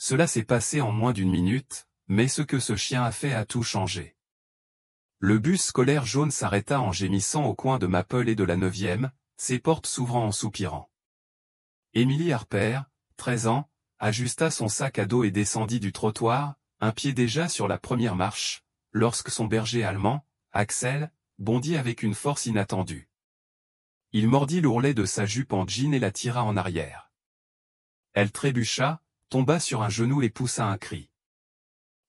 Cela s'est passé en moins d'une minute, mais ce que ce chien a fait a tout changé. Le bus scolaire jaune s'arrêta en gémissant au coin de Maple et de la 9e, ses portes s'ouvrant en soupirant. Emily Harper, 13 ans, ajusta son sac à dos et descendit du trottoir, un pied déjà sur la première marche, lorsque son berger allemand, Axel, bondit avec une force inattendue. Il mordit l'ourlet de sa jupe en jean et la tira en arrière. Elle trébucha, tomba sur un genou et poussa un cri.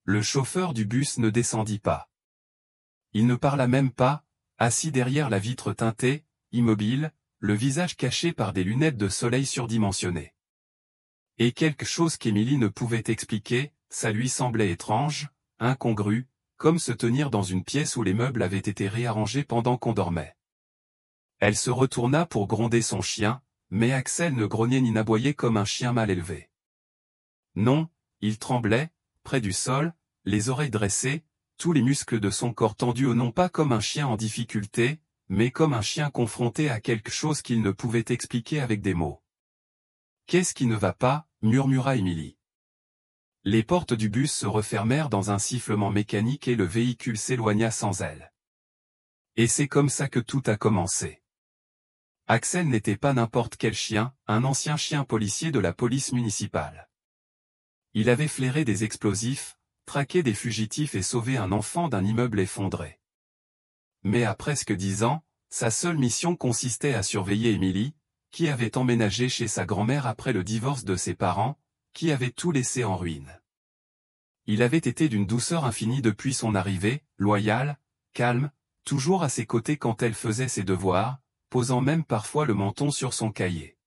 Le chauffeur du bus ne descendit pas. Il ne parla même pas, assis derrière la vitre teintée, immobile, le visage caché par des lunettes de soleil surdimensionnées. Et quelque chose qu'Emily ne pouvait expliquer, ça lui semblait étrange, incongru, comme se tenir dans une pièce où les meubles avaient été réarrangés pendant qu'on dormait. Elle se retourna pour gronder son chien, mais Axel ne grognait ni n'aboyait comme un chien mal élevé. Non, il tremblait, près du sol, les oreilles dressées, tous les muscles de son corps tendus non pas comme un chien en difficulté, mais comme un chien confronté à quelque chose qu'il ne pouvait expliquer avec des mots. « Qu'est-ce qui ne va pas ?» murmura Emily. Les portes du bus se refermèrent dans un sifflement mécanique et le véhicule s'éloigna sans elle. Et c'est comme ça que tout a commencé. Axel n'était pas n'importe quel chien, un ancien chien policier de la police municipale. Il avait flairé des explosifs, traqué des fugitifs et sauvé un enfant d'un immeuble effondré. Mais à presque 10 ans, sa seule mission consistait à surveiller Emily, qui avait emménagé chez sa grand-mère après le divorce de ses parents, qui avaient tout laissé en ruine. Il avait été d'une douceur infinie depuis son arrivée, loyal, calme, toujours à ses côtés quand elle faisait ses devoirs, posant même parfois le menton sur son cahier.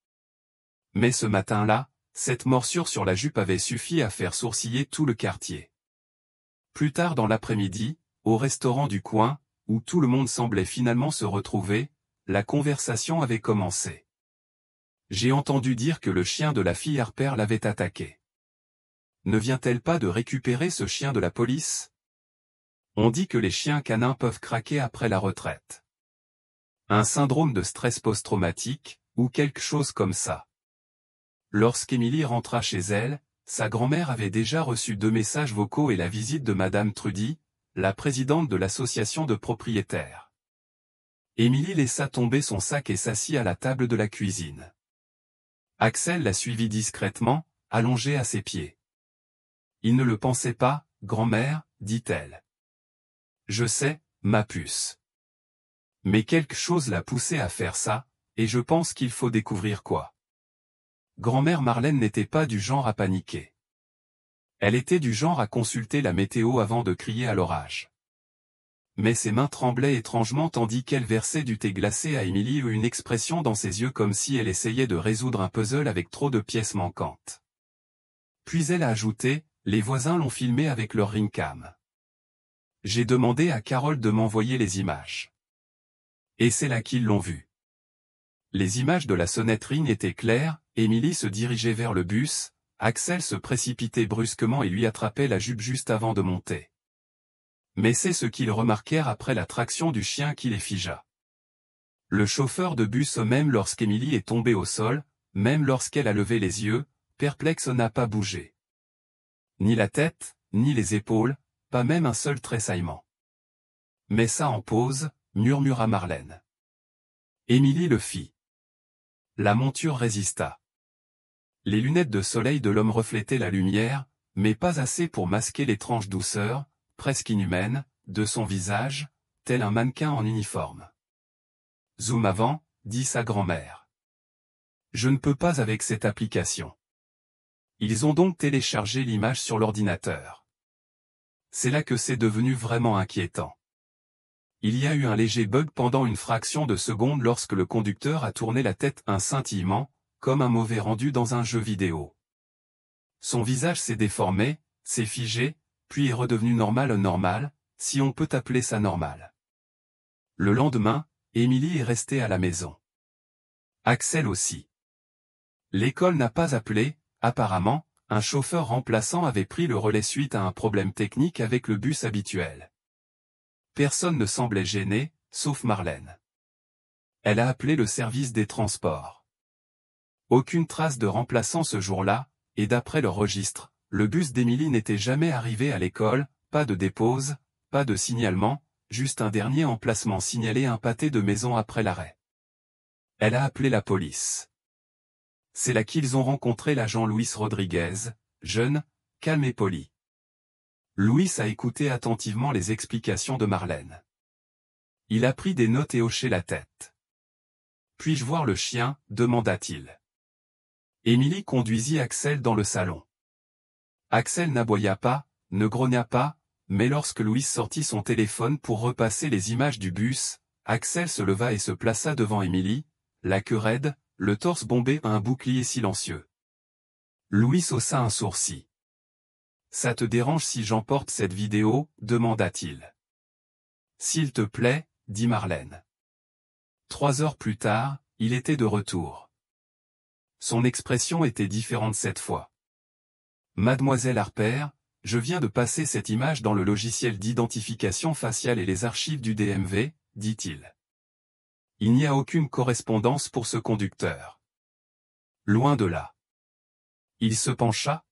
Mais ce matin-là, cette morsure sur la jupe avait suffi à faire sourciller tout le quartier. Plus tard dans l'après-midi, au restaurant du coin, où tout le monde semblait finalement se retrouver, la conversation avait commencé. J'ai entendu dire que le chien de la fille Harper l'avait attaqué. Ne vient-elle pas de récupérer ce chien de la police? On dit que les chiens canins peuvent craquer après la retraite. Un syndrome de stress post-traumatique, ou quelque chose comme ça. Lorsqu'Emily rentra chez elle, sa grand-mère avait déjà reçu 2 messages vocaux et la visite de Madame Trudy, la présidente de l'association de propriétaires. Emily laissa tomber son sac et s'assit à la table de la cuisine. Axel la suivit discrètement, allongée à ses pieds. Il ne le pensait pas, grand-mère, dit-elle. Je sais, ma puce. Mais quelque chose l'a poussé à faire ça, et je pense qu'il faut découvrir quoi. Grand-mère Marlène n'était pas du genre à paniquer. Elle était du genre à consulter la météo avant de crier à l'orage. Mais ses mains tremblaient étrangement tandis qu'elle versait du thé glacé à Emily ou une expression dans ses yeux comme si elle essayait de résoudre un puzzle avec trop de pièces manquantes. Puis elle a ajouté, les voisins l'ont filmé avec leur ringcam. J'ai demandé à Carole de m'envoyer les images. Et c'est là qu'ils l'ont vu. Les images de la sonnette-ring étaient claires, Emily se dirigeait vers le bus, Axel se précipitait brusquement et lui attrapait la jupe juste avant de monter. Mais c'est ce qu'ils remarquèrent après la traction du chien qui les figea. Le chauffeur de bus même lorsqu'Emily est tombée au sol, même lorsqu'elle a levé les yeux, perplexe n'a pas bougé. Ni la tête, ni les épaules, pas même un seul tressaillement. Mais ça en pause, murmura Marlène. Emily le fit. La monture résista. Les lunettes de soleil de l'homme reflétaient la lumière, mais pas assez pour masquer l'étrange douceur, presque inhumaine, de son visage, tel un mannequin en uniforme. Zoom avant, dit sa grand-mère. Je ne peux pas avec cette application. Ils ont donc téléchargé l'image sur l'ordinateur. C'est là que c'est devenu vraiment inquiétant. Il y a eu un léger bug pendant une fraction de seconde lorsque le conducteur a tourné la tête un scintillement, comme un mauvais rendu dans un jeu vidéo. Son visage s'est déformé, s'est figé, puis est redevenu normal, si on peut appeler ça normal. Le lendemain, Emily est restée à la maison. Axel aussi. L'école n'a pas appelé, apparemment, un chauffeur remplaçant avait pris le relais suite à un problème technique avec le bus habituel. Personne ne semblait gêné, sauf Marlène. Elle a appelé le service des transports. Aucune trace de remplaçant ce jour-là, et d'après le registre, le bus d'Émilie n'était jamais arrivé à l'école, pas de dépose, pas de signalement, juste un dernier emplacement signalé un pâté de maison après l'arrêt. Elle a appelé la police. C'est là qu'ils ont rencontré l'agent Luis Rodriguez, jeune, calme et poli. Luis a écouté attentivement les explications de Marlène. Il a pris des notes et hoché la tête. « Puis-je voir le chien ?» demanda-t-il. Émilie conduisit Axel dans le salon. Axel n'aboya pas, ne grogna pas, mais lorsque Luis sortit son téléphone pour repasser les images du bus, Axel se leva et se plaça devant Émilie, la queue raide, le torse bombé par un bouclier silencieux. Luis haussa un sourcil. « Ça te dérange si j'emporte cette vidéo ?» demanda-t-il. « S'il te plaît, » dit Marlène. 3 heures plus tard, il était de retour. Son expression était différente cette fois. « Mademoiselle Harper, je viens de passer cette image dans le logiciel d'identification faciale et les archives du DMV, dit-il. Il n'y a aucune correspondance pour ce conducteur. Loin de là. Il se pencha.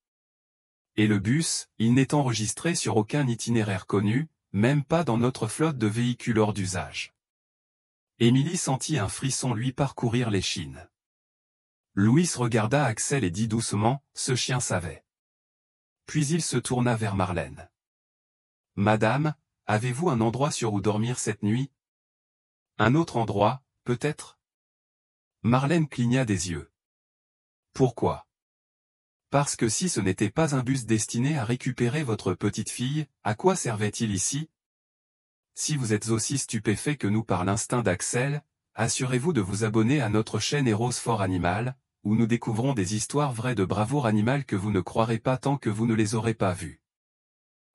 Et le bus, il n'est enregistré sur aucun itinéraire connu, même pas dans notre flotte de véhicules hors d'usage. Émilie sentit un frisson lui parcourir l'échine. Luis regarda Axel et dit doucement, « Ce chien savait. » Puis il se tourna vers Marlène. « Madame, avez-vous un endroit sur où dormir cette nuit ? Un autre endroit, peut-être ?» Marlène cligna des yeux. « Pourquoi ? » Parce que si ce n'était pas un bus destiné à récupérer votre petite fille, à quoi servait-il ici ? Si vous êtes aussi stupéfait que nous par l'instinct d'Axel, assurez-vous de vous abonner à notre chaîne Héros Fort Animal, où nous découvrons des histoires vraies de bravoure animale que vous ne croirez pas tant que vous ne les aurez pas vues.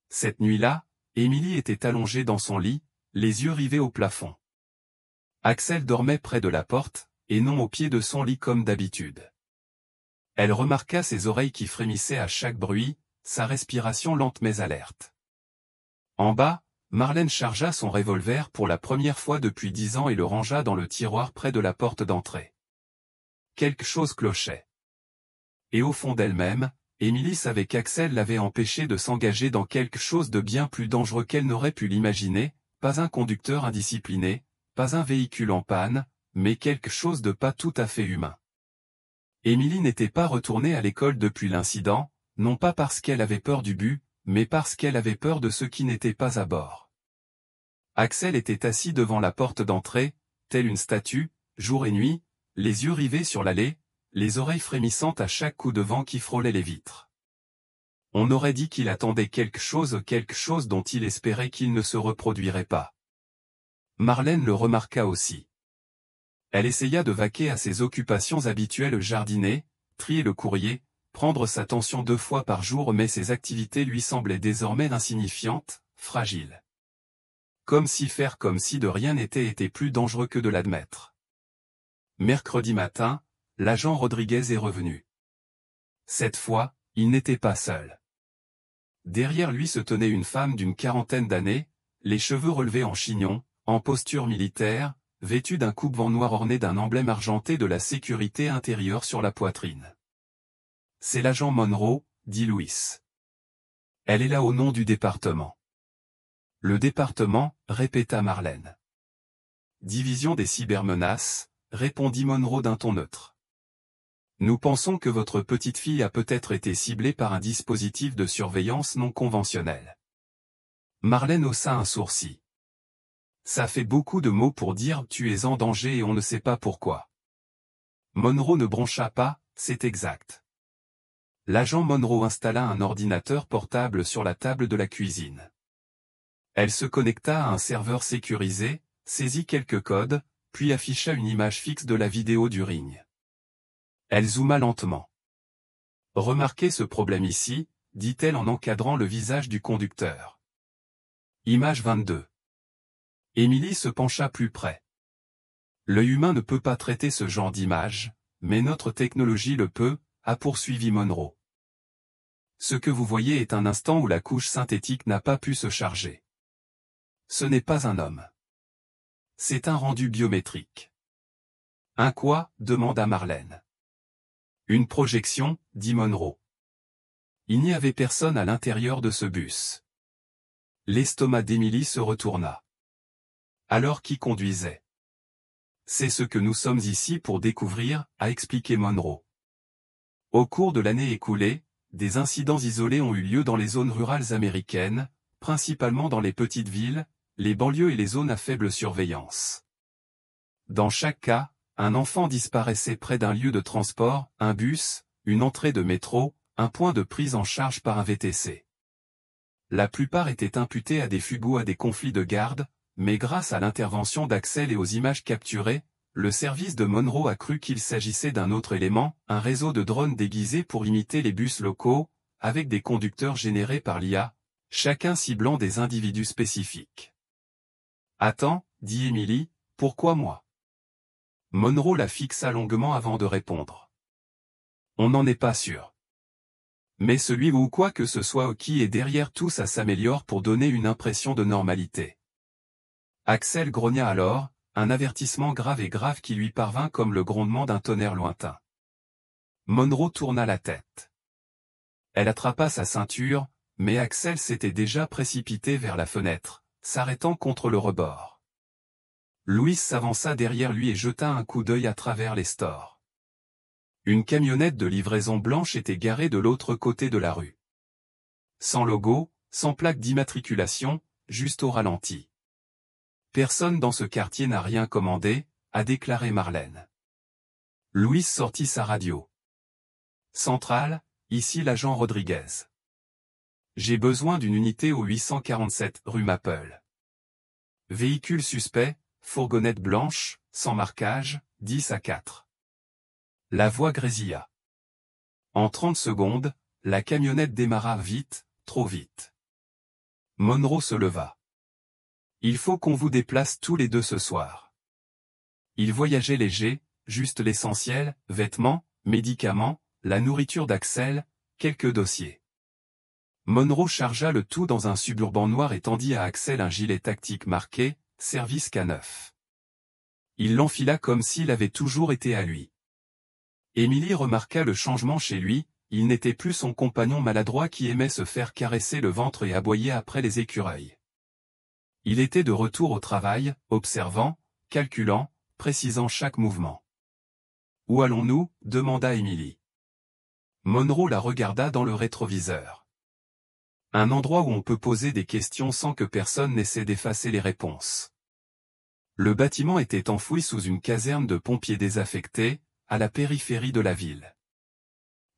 Cette nuit-là, Émilie était allongée dans son lit, les yeux rivés au plafond. Axel dormait près de la porte, et non au pied de son lit comme d'habitude. Elle remarqua ses oreilles qui frémissaient à chaque bruit, sa respiration lente mais alerte. En bas, Marlène chargea son revolver pour la première fois depuis 10 ans et le rangea dans le tiroir près de la porte d'entrée. Quelque chose clochait. Et au fond d'elle-même, Émilie savait qu'Axel l'avait empêchée de s'engager dans quelque chose de bien plus dangereux qu'elle n'aurait pu l'imaginer, pas un conducteur indiscipliné, pas un véhicule en panne, mais quelque chose de pas tout à fait humain. Émilie n'était pas retournée à l'école depuis l'incident, non pas parce qu'elle avait peur du but, mais parce qu'elle avait peur de ceux qui n'étaient pas à bord. Axel était assis devant la porte d'entrée, telle une statue, jour et nuit, les yeux rivés sur l'allée, les oreilles frémissantes à chaque coup de vent qui frôlait les vitres. On aurait dit qu'il attendait quelque chose dont il espérait qu'il ne se reproduirait pas. Marlène le remarqua aussi. Elle essaya de vaquer à ses occupations habituelles, jardiner, trier le courrier, prendre sa tension 2 fois par jour, mais ses activités lui semblaient désormais insignifiantes, fragiles. Comme si faire comme si de rien n'était était plus dangereux que de l'admettre. Mercredi matin, l'agent Rodriguez est revenu. Cette fois, il n'était pas seul. Derrière lui se tenait une femme d'une 40aine d'années, les cheveux relevés en chignon, en posture militaire, vêtue d'un coupe-vent noir orné d'un emblème argenté de la sécurité intérieure sur la poitrine. « C'est l'agent Monroe, » dit Luis. « Elle est là au nom du département. »« Le département » répéta Marlène. « Division des cybermenaces » répondit Monroe d'un ton neutre. « Nous pensons que votre petite fille a peut-être été ciblée par un dispositif de surveillance non conventionnel. » Marlène haussa un sourcil. « Ça fait beaucoup de mots pour dire « tu es en danger et on ne sait pas pourquoi ». Monroe ne broncha pas, c'est exact. L'agent Monroe installa un ordinateur portable sur la table de la cuisine. Elle se connecta à un serveur sécurisé, saisit quelques codes, puis afficha une image fixe de la vidéo du ring. Elle zooma lentement. « Remarquez ce problème ici, » dit-elle en encadrant le visage du conducteur. Image 22. Émilie se pencha plus près. L'œil humain ne peut pas traiter ce genre d'image, mais notre technologie le peut, a poursuivi Monroe. Ce que vous voyez est un instant où la couche synthétique n'a pas pu se charger. Ce n'est pas un homme. C'est un rendu biométrique. Un quoi ? Demanda Marlène. Une projection, dit Monroe. Il n'y avait personne à l'intérieur de ce bus. L'estomac d'Emily se retourna. Alors qui conduisait? C'est ce que nous sommes ici pour découvrir, a expliqué Monroe. Au cours de l'année écoulée, des incidents isolés ont eu lieu dans les zones rurales américaines, principalement dans les petites villes, les banlieues et les zones à faible surveillance. Dans chaque cas, un enfant disparaissait près d'un lieu de transport, un bus, une entrée de métro, un point de prise en charge par un VTC. La plupart étaient imputés à des fugues ou à des conflits de garde, mais grâce à l'intervention d'Axel et aux images capturées, le service de Monroe a cru qu'il s'agissait d'un autre élément, un réseau de drones déguisés pour imiter les bus locaux, avec des conducteurs générés par l'IA, chacun ciblant des individus spécifiques. « Attends, dit Emily, pourquoi moi ?» Monroe la fixa longuement avant de répondre. « On n'en est pas sûr. Mais celui ou quoi que ce soit qui est derrière tout ça s'améliore pour donner une impression de normalité. » Axel grogna alors, un avertissement grave qui lui parvint comme le grondement d'un tonnerre lointain. Monroe tourna la tête. Elle attrapa sa ceinture, mais Axel s'était déjà précipité vers la fenêtre, s'arrêtant contre le rebord. Louis s'avança derrière lui et jeta un coup d'œil à travers les stores. Une camionnette de livraison blanche était garée de l'autre côté de la rue. Sans logo, sans plaque d'immatriculation, juste au ralenti. Personne dans ce quartier n'a rien commandé, a déclaré Marlène. Louis sortit sa radio. Centrale, ici l'agent Rodriguez. J'ai besoin d'une unité au 847 rue Maple. Véhicule suspect, fourgonnette blanche, sans marquage, 10 à 4. La voix grésilla. En 30 secondes, la camionnette démarra vite, trop vite. Monroe se leva. Il faut qu'on vous déplace tous les deux ce soir. Il voyageait léger, juste l'essentiel, vêtements, médicaments, la nourriture d'Axel, quelques dossiers. Monroe chargea le tout dans un suburban noir et tendit à Axel un gilet tactique marqué « Service K9 ». Il l'enfila comme s'il avait toujours été à lui. Emily remarqua le changement chez lui, il n'était plus son compagnon maladroit qui aimait se faire caresser le ventre et aboyer après les écureuils. Il était de retour au travail, observant, calculant, précisant chaque mouvement. « Où allons-nous » demanda Emily. Monroe la regarda dans le rétroviseur. Un endroit où on peut poser des questions sans que personne n'essaie d'effacer les réponses. Le bâtiment était enfoui sous une caserne de pompiers désaffectés, à la périphérie de la ville.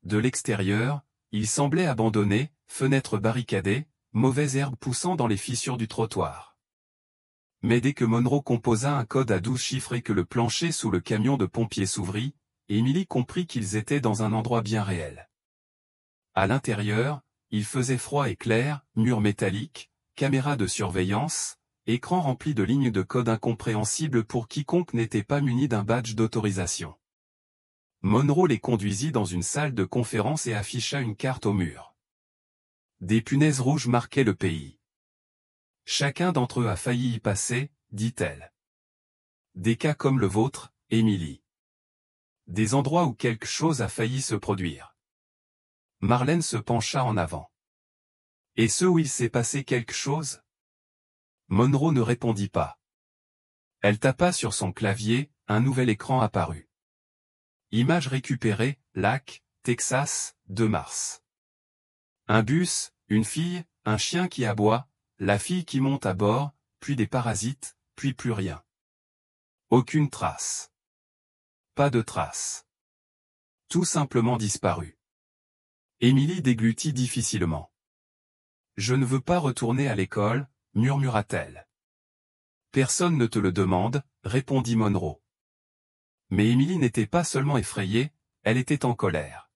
De l'extérieur, il semblait abandonné, fenêtres barricadées, mauvaises herbes poussant dans les fissures du trottoir. Mais dès que Monroe composa un code à 12 chiffres et que le plancher sous le camion de pompiers s'ouvrit, Emily comprit qu'ils étaient dans un endroit bien réel. À l'intérieur, il faisait froid et clair, murs métalliques, caméras de surveillance, écran rempli de lignes de code incompréhensibles pour quiconque n'était pas muni d'un badge d'autorisation. Monroe les conduisit dans une salle de conférence et afficha une carte au mur. Des punaises rouges marquaient le pays. Chacun d'entre eux a failli y passer, dit-elle. Des cas comme le vôtre, Emily. Des endroits où quelque chose a failli se produire. Marlène se pencha en avant. Et ceux où il s'est passé quelque chose? Monroe ne répondit pas. Elle tapa sur son clavier, un nouvel écran apparut. Image récupérée, Lac, Texas, 2 mars. Un bus, une fille, un chien qui aboie, la fille qui monte à bord, puis des parasites, puis plus rien. Aucune trace. Pas de trace. Tout simplement disparu. Emily déglutit difficilement. « Je ne veux pas retourner à l'école », murmura-t-elle. « Personne ne te le demande », répondit Monroe. Mais Emily n'était pas seulement effrayée, elle était en colère.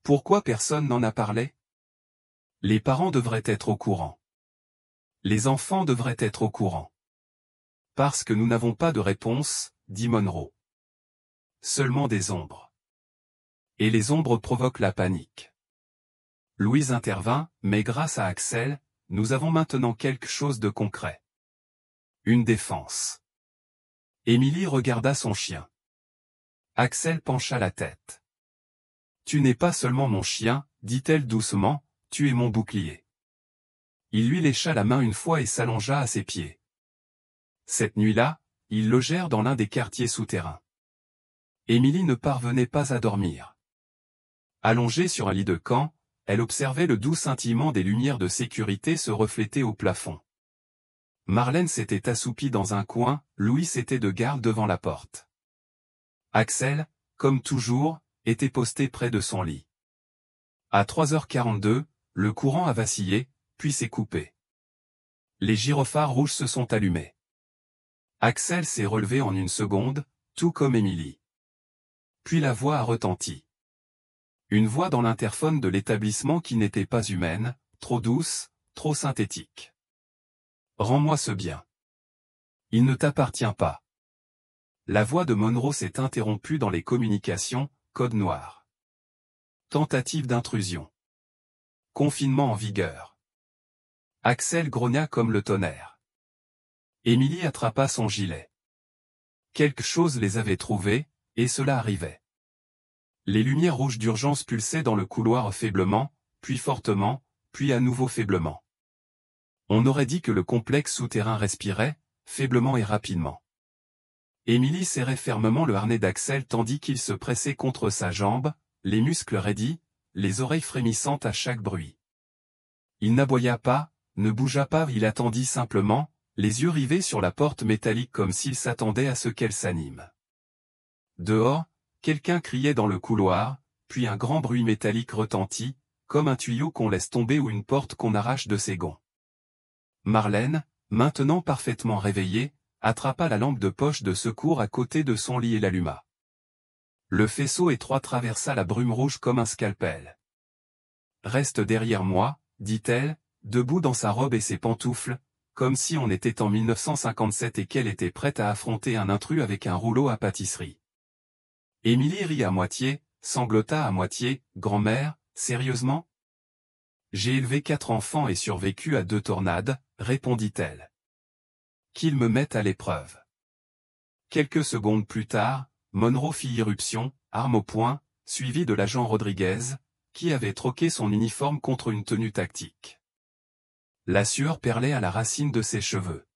Pourquoi personne n'en a parlé? Les parents devraient être au courant. Les enfants devraient être au courant. Parce que nous n'avons pas de réponse, dit Monroe. Seulement des ombres. Et les ombres provoquent la panique. Louise intervint, mais grâce à Axel, nous avons maintenant quelque chose de concret. Une défense. Emily regarda son chien. Axel pencha la tête. Tu n'es pas seulement mon chien, dit-elle doucement, tu es mon bouclier. Il lui lécha la main une fois et s'allongea à ses pieds. Cette nuit-là, ils logèrent dans l'un des quartiers souterrains. Émilie ne parvenait pas à dormir. Allongée sur un lit de camp, elle observait le doux scintillement des lumières de sécurité se refléter au plafond. Marlène s'était assoupie dans un coin, Louis était de garde devant la porte. Axel, comme toujours, était posté près de son lit. À 3h42, le courant a vacillé, puis s'est coupé. Les gyrophares rouges se sont allumés. Axel s'est relevé en une seconde, tout comme Émilie. Puis la voix a retenti. Une voix dans l'interphone de l'établissement qui n'était pas humaine, trop douce, trop synthétique. Rends-moi ce bien. Il ne t'appartient pas. La voix de Monroe s'est interrompue dans les communications, code noir. Tentative d'intrusion. Confinement en vigueur. Axel grogna comme le tonnerre. Émilie attrapa son gilet. Quelque chose les avait trouvés, et cela arrivait. Les lumières rouges d'urgence pulsaient dans le couloir faiblement, puis fortement, puis à nouveau faiblement. On aurait dit que le complexe souterrain respirait, faiblement et rapidement. Émilie serrait fermement le harnais d'Axel tandis qu'il se pressait contre sa jambe, les muscles raidis, les oreilles frémissantes à chaque bruit. Il n'aboya pas, ne bougea pas, il attendit simplement, les yeux rivés sur la porte métallique comme s'il s'attendait à ce qu'elle s'anime. Dehors, quelqu'un criait dans le couloir, puis un grand bruit métallique retentit, comme un tuyau qu'on laisse tomber ou une porte qu'on arrache de ses gonds. Marlène, maintenant parfaitement réveillée, attrapa la lampe de poche de secours à côté de son lit et l'alluma. Le faisceau étroit traversa la brume rouge comme un scalpel. « Reste derrière moi, dit-elle, debout dans sa robe et ses pantoufles, comme si on était en 1957 et qu'elle était prête à affronter un intrus avec un rouleau à pâtisserie. Émilie rit à moitié, sanglota à moitié, « Grand-mère, sérieusement ? J'ai élevé 4 enfants et survécu à 2 tornades, répondit-elle. Qu'ils me mettent à l'épreuve. » Quelques secondes plus tard, Monroe fit irruption, arme au poing, suivi de l'agent Rodriguez, qui avait troqué son uniforme contre une tenue tactique. La sueur perlait à la racine de ses cheveux.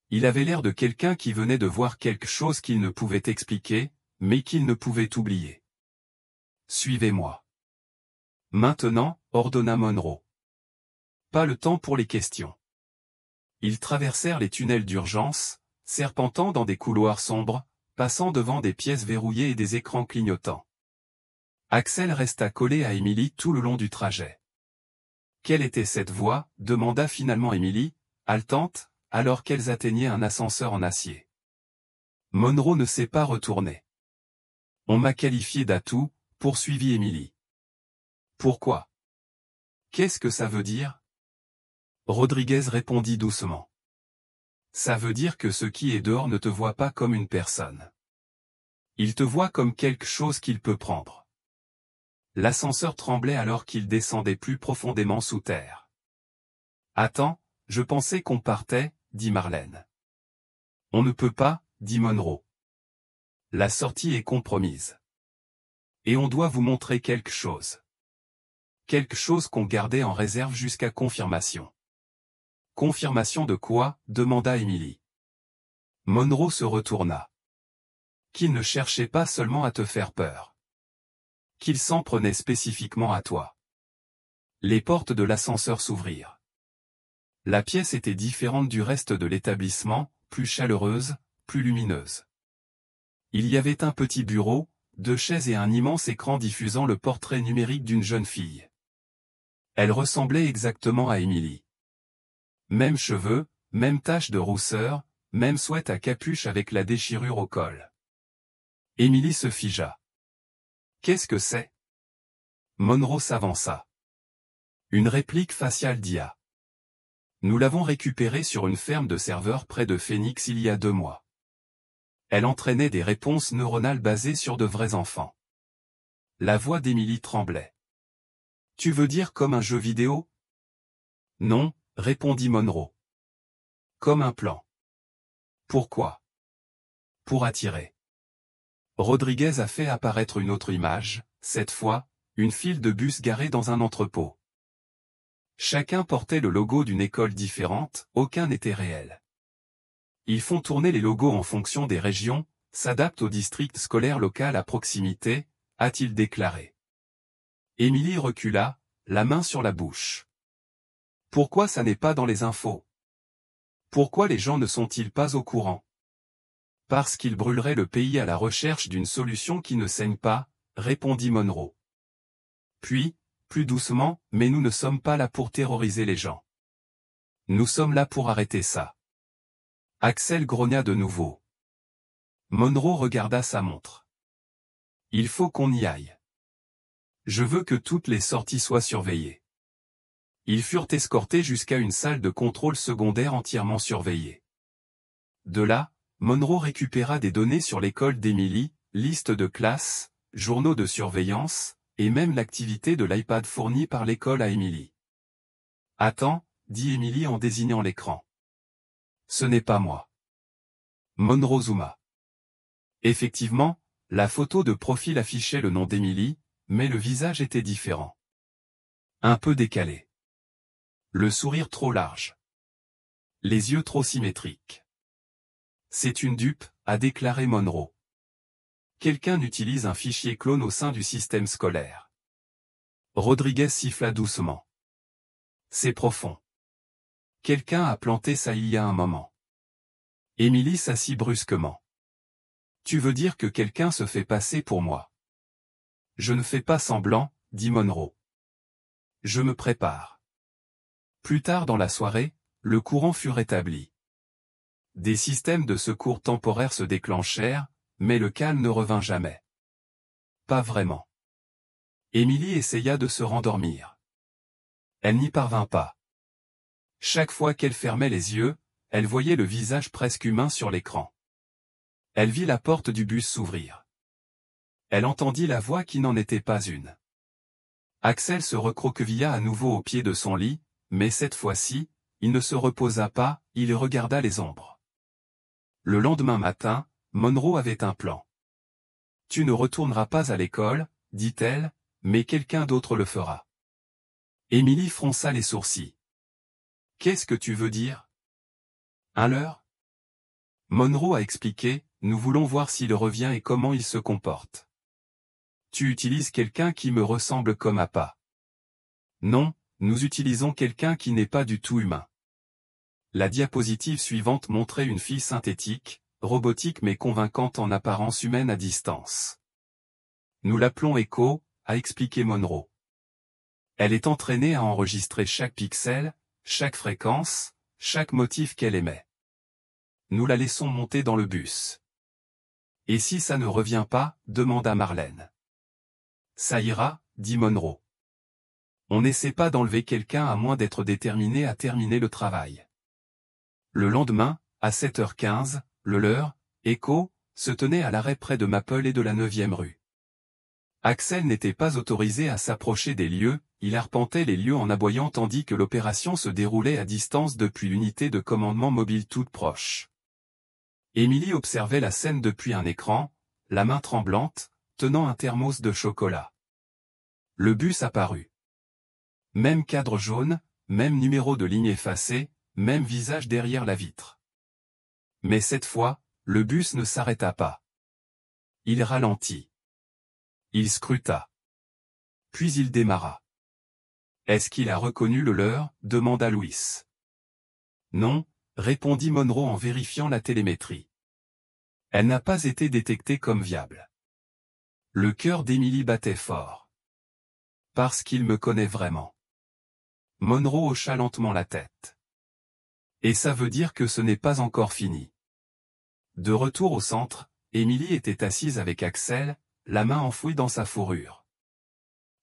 Il avait l'air de quelqu'un qui venait de voir quelque chose qu'il ne pouvait expliquer, mais qu'il ne pouvait oublier. « Suivez-moi. » Maintenant, ordonna Monroe. Pas le temps pour les questions. Ils traversèrent les tunnels d'urgence, serpentant dans des couloirs sombres, passant devant des pièces verrouillées et des écrans clignotants. Axel resta collé à Émilie tout le long du trajet. « Quelle était cette voix ?» demanda finalement Émilie, haletante, alors qu'elles atteignaient un ascenseur en acier. Monroe ne s'est pas retourné. « On m'a qualifié d'atout, » poursuivit Émilie. « Pourquoi ? Qu'est-ce que ça veut dire ? » Rodriguez répondit doucement. « Ça veut dire que ce qui est dehors ne te voit pas comme une personne. Il te voit comme quelque chose qu'il peut prendre. » L'ascenseur tremblait alors qu'il descendait plus profondément sous terre. « Attends, je pensais qu'on partait, » dit Marlène. « On ne peut pas, » dit Monroe. « La sortie est compromise. Et on doit vous montrer quelque chose. Quelque chose qu'on gardait en réserve jusqu'à confirmation. » « Confirmation de quoi ? demanda Émilie. Monroe se retourna. Qu'il ne cherchait pas seulement à te faire peur. Qu'il s'en prenait spécifiquement à toi. Les portes de l'ascenseur s'ouvrirent. La pièce était différente du reste de l'établissement, plus chaleureuse, plus lumineuse. Il y avait un petit bureau, 2 chaises et un immense écran diffusant le portrait numérique d'une jeune fille. Elle ressemblait exactement à Émilie. Même cheveux, même tache de rousseur, même sweat à capuche avec la déchirure au col. Émilie se figea. « Qu'est-ce que c'est ?» Monroe s'avança. Une réplique faciale d'IA. Nous l'avons récupérée sur une ferme de serveurs près de Phoenix il y a 2 mois. Elle entraînait des réponses neuronales basées sur de vrais enfants. La voix d'Émilie tremblait. « Tu veux dire comme un jeu vidéo ? » Non, répondit Monroe. Comme un plan. Pourquoi ? Pour attirer. Rodriguez a fait apparaître une autre image, cette fois, une file de bus garés dans un entrepôt. Chacun portait le logo d'une école différente, aucun n'était réel. Ils font tourner les logos en fonction des régions, s'adaptent au district scolaire local à proximité, a-t-il déclaré. Émilie recula, la main sur la bouche. Pourquoi ça n'est pas dans les infos? Pourquoi les gens ne sont-ils pas au courant? Parce qu'ils brûleraient le pays à la recherche d'une solution qui ne saigne pas, répondit Monroe. Puis, plus doucement, mais nous ne sommes pas là pour terroriser les gens. Nous sommes là pour arrêter ça. Axel grogna de nouveau. Monroe regarda sa montre. Il faut qu'on y aille. Je veux que toutes les sorties soient surveillées. Ils furent escortés jusqu'à une salle de contrôle secondaire entièrement surveillée. De là, Monroe récupéra des données sur l'école d'Emily, liste de classe, journaux de surveillance, et même l'activité de l'iPad fournie par l'école à Emily. « Attends, dit Emily en désignant l'écran. Ce n'est pas moi. Monroe zooma. Effectivement, la photo de profil affichait le nom d'Emily, mais le visage était différent. Un peu décalé. Le sourire trop large. Les yeux trop symétriques. C'est une dupe, a déclaré Monroe. Quelqu'un utilise un fichier clone au sein du système scolaire. Rodriguez siffla doucement. C'est profond. Quelqu'un a planté ça il y a un moment. Émilie s'assit brusquement. Tu veux dire que quelqu'un se fait passer pour moi? Je ne fais pas semblant, dit Monroe. Je me prépare. Plus tard dans la soirée, le courant fut rétabli. Des systèmes de secours temporaires se déclenchèrent, mais le calme ne revint jamais. Pas vraiment. Émilie essaya de se rendormir. Elle n'y parvint pas. Chaque fois qu'elle fermait les yeux, elle voyait le visage presque humain sur l'écran. Elle vit la porte du bus s'ouvrir. Elle entendit la voix qui n'en était pas une. Axel se recroquevilla à nouveau au pied de son lit, mais cette fois-ci, il ne se reposa pas, il regarda les ombres. Le lendemain matin, Monroe avait un plan. « Tu ne retourneras pas à l'école, dit-elle, mais quelqu'un d'autre le fera. » Émilie fronça les sourcils. « Qu'est-ce que tu veux dire? Un leurre? » Monroe a expliqué, « Nous voulons voir s'il revient et comment il se comporte. » Tu utilises quelqu'un qui me ressemble comme appât. Non, nous utilisons quelqu'un qui n'est pas du tout humain. La diapositive suivante montrait une fille synthétique, robotique mais convaincante en apparence humaine à distance. Nous l'appelons Echo, a expliqué Monroe. Elle est entraînée à enregistrer chaque pixel, chaque fréquence, chaque motif qu'elle émet. Nous la laissons monter dans le bus. Et si ça ne revient pas, demanda Marlène. Ça ira, dit Monroe. On n'essaie pas d'enlever quelqu'un à moins d'être déterminé à terminer le travail. Le lendemain, à 7h15, le leur, Echo, se tenait à l'arrêt près de Maple et de la 9e rue. Axel n'était pas autorisé à s'approcher des lieux, il arpentait les lieux en aboyant tandis que l'opération se déroulait à distance depuis l'unité de commandement mobile toute proche. Émilie observait la scène depuis un écran, la main tremblante, tenant un thermos de chocolat. Le bus apparut. Même cadre jaune, même numéro de ligne effacé, même visage derrière la vitre. Mais cette fois, le bus ne s'arrêta pas. Il ralentit. Il scruta. Puis il démarra. Est-ce qu'il a reconnu le leur? Demanda Louis. Non, répondit Monroe en vérifiant la télémétrie. Elle n'a pas été détectée comme viable. Le cœur d'Émilie battait fort. Parce qu'il me connaît vraiment. Monroe hocha lentement la tête. Et ça veut dire que ce n'est pas encore fini. De retour au centre, Émilie était assise avec Axel, la main enfouie dans sa fourrure.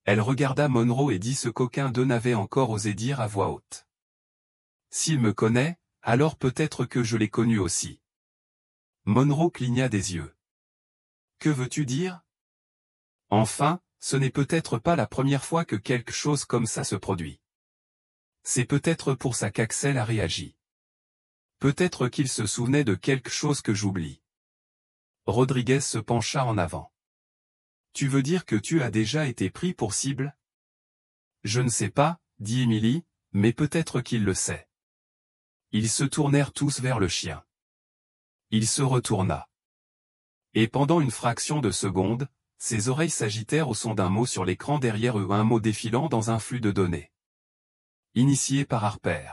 Elle regarda Monroe et dit ce qu'aucun d'eux n'avait encore osé dire à voix haute. S'il me connaît, alors peut-être que je l'ai connu aussi. Monroe cligna des yeux. Que veux-tu dire? Enfin, ce n'est peut-être pas la première fois que quelque chose comme ça se produit. C'est peut-être pour ça qu'Axel a réagi. Peut-être qu'il se souvenait de quelque chose que j'oublie. Rodriguez se pencha en avant. Tu veux dire que tu as déjà été pris pour cible? Je ne sais pas, dit Émilie, mais peut-être qu'il le sait. Ils se tournèrent tous vers le chien. Il se retourna. Et pendant une fraction de seconde, ses oreilles s'agitèrent au son d'un mot sur l'écran derrière eux, un mot défilant dans un flux de données. Initié par Harper.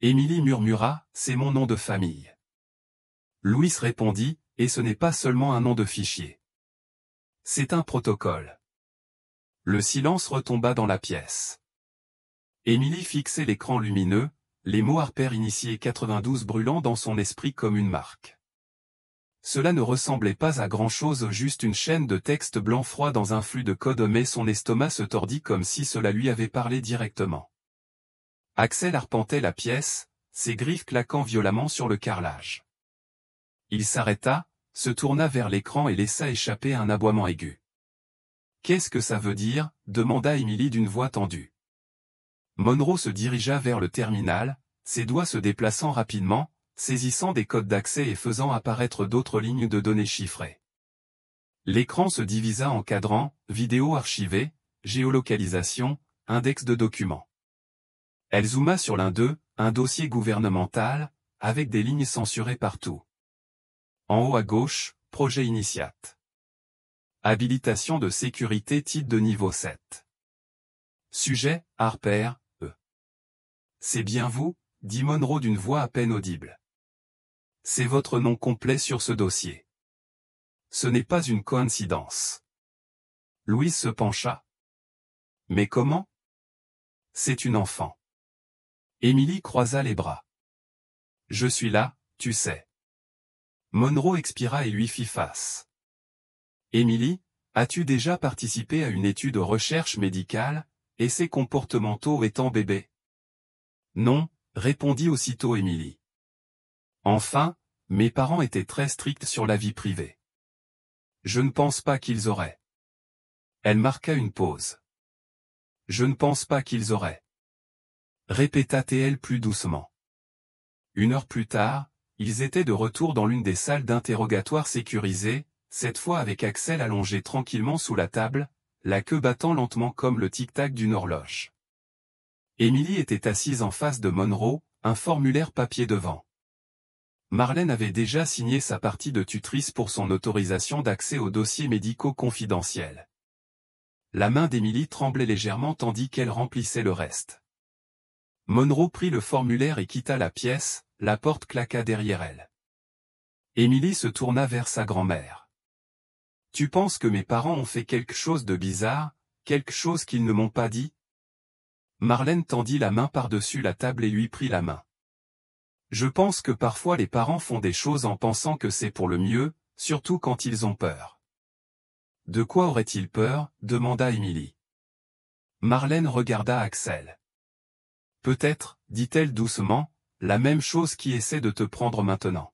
Émilie murmura, c'est mon nom de famille. Louis répondit, et ce n'est pas seulement un nom de fichier. C'est un protocole. Le silence retomba dans la pièce. Émilie fixait l'écran lumineux, les mots Harper initié 92 brûlant dans son esprit comme une marque. Cela ne ressemblait pas à grand-chose, juste une chaîne de texte blanc froid dans un flux de code, mais son estomac se tordit comme si cela lui avait parlé directement. Axel arpentait la pièce, ses griffes claquant violemment sur le carrelage. Il s'arrêta, se tourna vers l'écran et laissa échapper un aboiement aigu. « Qu'est-ce que ça veut dire ?» demanda Émilie d'une voix tendue. Monroe se dirigea vers le terminal, ses doigts se déplaçant rapidement, saisissant des codes d'accès et faisant apparaître d'autres lignes de données chiffrées. L'écran se divisa en cadrans, vidéo archivée, géolocalisation, index de documents. Elle zooma sur l'un d'eux, un dossier gouvernemental, avec des lignes censurées partout. En haut à gauche, projet Initiate. Habilitation de sécurité titre de niveau 7. Sujet, Harper, E. C'est bien vous, dit Monroe d'une voix à peine audible. C'est votre nom complet sur ce dossier. Ce n'est pas une coïncidence. Louise se pencha. Mais comment? C'est une enfant. Émilie croisa les bras. Je suis là, tu sais. Monroe expira et lui fit face. Émilie, as-tu déjà participé à une étude de recherche médicale, essais comportementaux étant bébé? Non, répondit aussitôt Émilie. Enfin, mes parents étaient très stricts sur la vie privée. Je ne pense pas qu'ils auraient. Elle marqua une pause. Je ne pense pas qu'ils auraient. Répéta-t-elle plus doucement. 1 heure plus tard, ils étaient de retour dans l'une des salles d'interrogatoire sécurisées, cette fois avec Axel allongé tranquillement sous la table, la queue battant lentement comme le tic-tac d'une horloge. Émilie était assise en face de Monroe, un formulaire papier devant. Marlène avait déjà signé sa partie de tutrice pour son autorisation d'accès aux dossiers médicaux confidentiels. La main d'Émilie tremblait légèrement tandis qu'elle remplissait le reste. Monroe prit le formulaire et quitta la pièce, la porte claqua derrière elle. Émilie se tourna vers sa grand-mère. « Tu penses que mes parents ont fait quelque chose de bizarre, quelque chose qu'ils ne m'ont pas dit ?» Marlène tendit la main par-dessus la table et lui prit la main. « Je pense que parfois les parents font des choses en pensant que c'est pour le mieux, surtout quand ils ont peur. » « De quoi aurait-il peur ?» demanda Émilie. Marlène regarda Axel. « Peut-être, dit-elle doucement, la même chose qui essaie de te prendre maintenant. »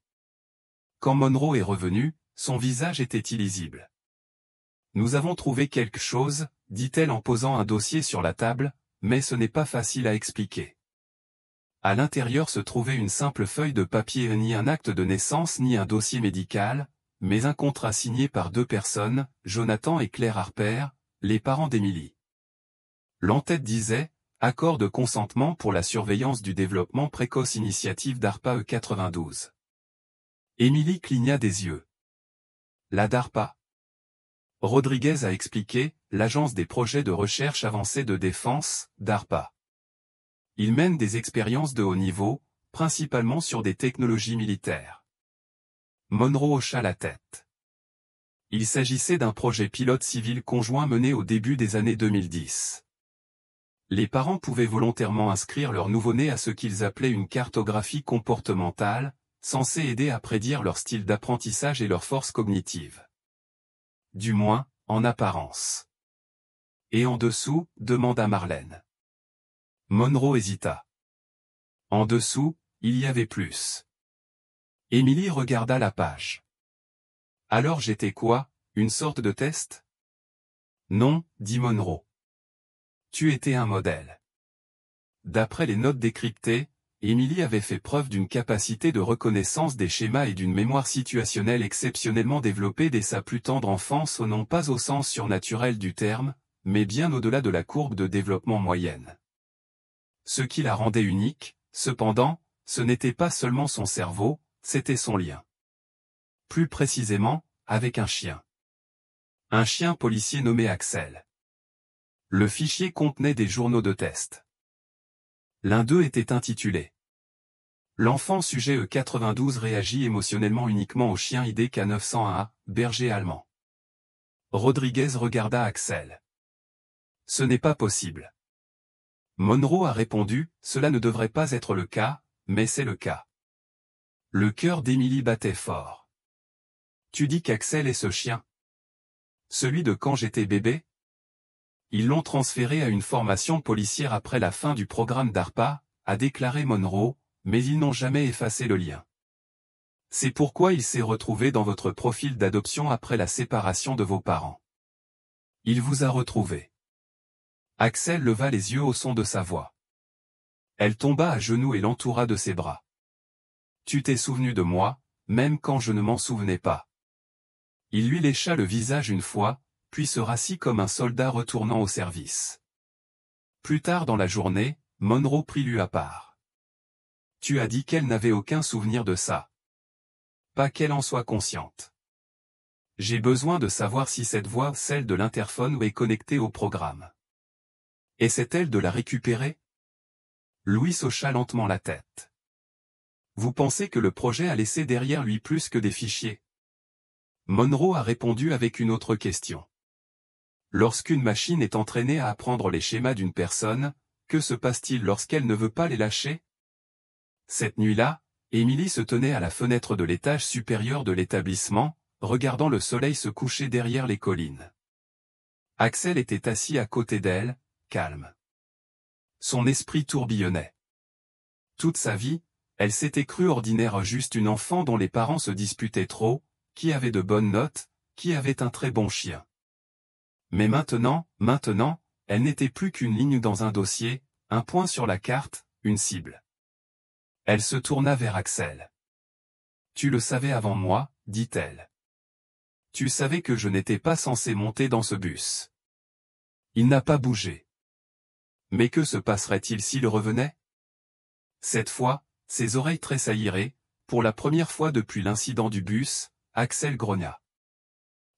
Quand Monroe est revenu, son visage était illisible. « Nous avons trouvé quelque chose, dit-elle en posant un dossier sur la table, mais ce n'est pas facile à expliquer. » À l'intérieur se trouvait une simple feuille de papier, ni un acte de naissance ni un dossier médical, mais un contrat signé par 2 personnes, Jonathan et Claire Harper, les parents d'Émilie. L'entête disait « Accord de consentement pour la surveillance du développement précoce initiative DARPA E92. » Émilie cligna des yeux. La DARPA. Rodriguez a expliqué, l'Agence des projets de recherche avancée de défense, DARPA. Il mène des expériences de haut niveau, principalement sur des technologies militaires. Monroe hocha la tête. Il s'agissait d'un projet pilote civil conjoint mené au début des années 2010. Les parents pouvaient volontairement inscrire leur nouveau-né à ce qu'ils appelaient une cartographie comportementale, censée aider à prédire leur style d'apprentissage et leur force cognitive. Du moins, en apparence. Et en dessous, demanda Marlène. Monroe hésita. En dessous, il y avait plus. Émilie regarda la page. Alors j'étais quoi, une sorte de test? Non, dit Monroe. Tu étais un modèle. D'après les notes décryptées, Émilie avait fait preuve d'une capacité de reconnaissance des schémas et d'une mémoire situationnelle exceptionnellement développée dès sa plus tendre enfance, non pas au sens surnaturel du terme, mais bien au-delà de la courbe de développement moyenne. Ce qui la rendait unique, cependant, ce n'était pas seulement son cerveau, c'était son lien. Plus précisément, avec un chien. Un chien policier nommé Axel. Le fichier contenait des journaux de test. L'un d'eux était intitulé « L'enfant sujet E92 réagit émotionnellement uniquement au chien IDK901A, berger allemand ». Rodriguez regarda Axel. « Ce n'est pas possible. » Monroe a répondu « Cela ne devrait pas être le cas, mais c'est le cas. » Le cœur d'Émilie battait fort. « Tu dis qu'Axel est ce chien? Celui de quand j'étais bébé? » Ils l'ont transféré à une formation policière après la fin du programme DARPA, a déclaré Monroe, mais ils n'ont jamais effacé le lien. C'est pourquoi il s'est retrouvé dans votre profil d'adoption après la séparation de vos parents. Il vous a retrouvé. Axel leva les yeux au son de sa voix. Elle tomba à genoux et l'entoura de ses bras. Tu t'es souvenu de moi, même quand je ne m'en souvenais pas. Il lui lécha le visage une fois, puis se rassit comme un soldat retournant au service. Plus tard dans la journée, Monroe prit lui à part. Tu as dit qu'elle n'avait aucun souvenir de ça. Pas qu'elle en soit consciente. J'ai besoin de savoir si cette voix, celle de l'interphone, est connectée au programme. Essaie-t-elle de la récupérer? Louis hocha lentement la tête. Vous pensez que le projet a laissé derrière lui plus que des fichiers? Monroe a répondu avec une autre question. Lorsqu'une machine est entraînée à apprendre les schémas d'une personne, que se passe-t-il lorsqu'elle ne veut pas les lâcher? Cette nuit-là, Émilie se tenait à la fenêtre de l'étage supérieur de l'établissement, regardant le soleil se coucher derrière les collines. Axel était assis à côté d'elle, calme. Son esprit tourbillonnait. Toute sa vie, elle s'était crue ordinaire, juste une enfant dont les parents se disputaient trop, qui avait de bonnes notes, qui avait un très bon chien. Mais maintenant, elle n'était plus qu'une ligne dans un dossier, un point sur la carte, une cible. Elle se tourna vers Axel. Tu le savais avant moi, dit-elle. Tu savais que je n'étais pas censé monter dans ce bus. Il n'a pas bougé. Mais que se passerait-il s'il revenait? Cette fois, ses oreilles tressailliraient, pour la première fois depuis l'incident du bus, Axel grogna.